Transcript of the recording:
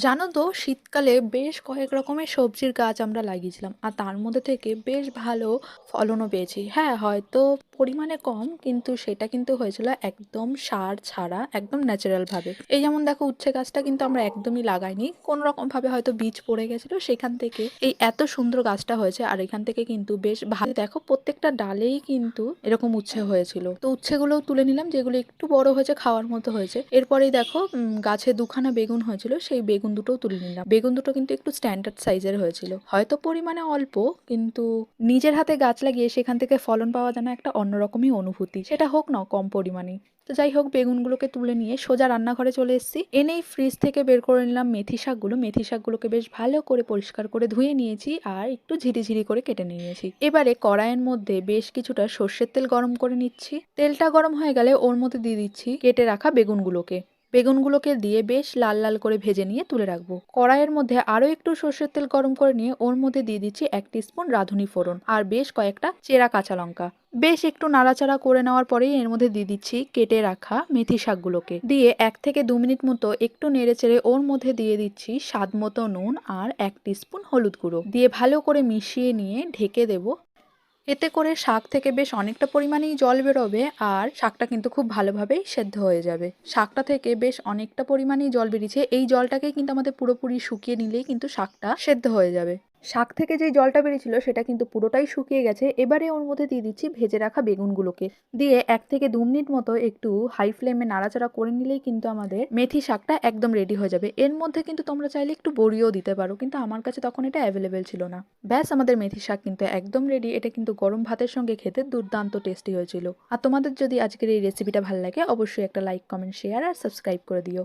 জানো তো শীতকালে বেশ কয়েক রকমের সবজির গাছ আমরা লাগিয়েছিলাম আর তার মধ্যে থেকে বেশ ভালো ফলনও পেয়েছি। হ্যাঁ, হয়তো পরিমাণে কম, কিন্তু সেটা কিন্তু হয়েছিল একদম সার ছাড়া, একদম ন্যাচারাল ভাবে। এই যেমন দেখো, উচ্ছে গাছটা কিন্তু আমরা একদমই লাগাইনি, কোন রকম ভাবে হয়তো বীজ পড়ে গেছিল, সেখান থেকে এই এত সুন্দর গাছটা হয়েছে। আর এখান থেকে কিন্তু বেশ ভালো, দেখো প্রত্যেকটা ডালেই কিন্তু এরকম উচ্ছে হয়েছিল। তো উচ্ছেগুলোও তুলে নিলাম, যেগুলো একটু বড় হয়েছে, খাওয়ার মতো হয়েছে। এরপরেই দেখো গাছে দুখানা বেগুন হয়েছিল, সেই বেগুন দুটোও তুলে নিলাম। বেগুন দুটো কিন্তু একটু স্ট্যান্ডার্ড সাইজের হয়েছিল, হয়তো পরিমাণে অল্প, কিন্তু নিজের হাতে গাছ লাগিয়ে সেখান থেকে ফলন পাওয়া যেন একটা অন্যরকমই অনুভূতি, সেটা হোক না কম পরিমাণে। তো যাই হোক, বেগুনগুলোকে তুলে নিয়ে সোজা রান্নাঘরে চলে এসেছি। এনেই ফ্রিজ থেকে বের করে নিলাম মেথি শাকগুলো। মেথি শাকগুলোকে বেশ ভালো করে পরিষ্কার করে ধুয়ে নিয়েছি আর একটু ঝিরিঝিরি করে কেটে নিয়েছি। এবারে কড়াইয়ের মধ্যে বেশ কিছুটা সর্ষের তেল গরম করে নিচ্ছি। তেলটা গরম হয়ে গেলে ওর মধ্যে দিয়ে দিচ্ছি কেটে রাখা বেগুনগুলোকে। বেগুনগুলোকে দিয়ে বেশ লাল লাল করে ভেজে নিয়ে তুলে রাখবো। কড়াইয়ের মধ্যে আরো একটু সর্ষের তেল গরম করে নিয়ে ওর মধ্যে দিয়ে দিচ্ছি 1 টিস্পুন রাঁধুনি ফোড়ন আর বেশ কয়েকটা চেরা কাঁচা লঙ্কা। বেশ একটু নাড়াচাড়া করে নেওয়ার পরেই এর মধ্যে দিয়ে দিচ্ছি কেটে রাখা মেথি শাকগুলোকে। দিয়ে 1 থেকে 2 মিনিট মতো একটু নেড়ে চেড়ে ওর মধ্যে দিয়ে দিচ্ছি স্বাদ মতো নুন আর 1 টিস্পুন হলুদ গুঁড়ো দিয়ে ভালো করে মিশিয়ে নিয়ে ঢেকে দেবো। এতে করে শাক থেকে বেশ অনেকটা পরিমাণেই জল বেরোবে আর শাকটা কিন্তু খুব ভালোভাবেই সেদ্ধ হয়ে যাবে। শাকটা থেকে বেশ অনেকটা পরিমাণেই জল বেরিয়েছে, এই জলটাকেই কিন্তু আমাদের পুরোপুরি শুকিয়ে নিলেই কিন্তু শাকটা সেদ্ধ হয়ে যাবে। শাক থেকে যেই জলটা বেরিয়েছিল সেটা কিন্তু পুরোটাই শুকিয়ে গেছে। এবারে ওর মধ্যে দিয়ে দিচ্ছি ভেজে রাখা বেগুনগুলোকে, দিয়ে 1 থেকে 2 মিনিট মতো একটু হাই ফ্লেমে নাড়াচাড়া করে নিলেই কিন্তু আমাদের মেথি শাকটা একদম রেডি হয়ে যাবে। এর মধ্যে কিন্তু তোমরা চাইলে একটু বড়িও দিতে পারো, কিন্তু আমার কাছে তখন এটা অ্যাভেলেবেল ছিল না। ব্যাস, আমাদের মেথি শাক কিন্তু একদম রেডি। এটা কিন্তু গরম ভাতের সঙ্গে খেতে দুর্দান্ত টেস্টি হয়েছিল। আর তোমাদের যদি আজকের এই রেসিপিটা ভালো লাগে, অবশ্যই একটা লাইক, কমেন্ট, শেয়ার আর সাবস্ক্রাইব করে দিও।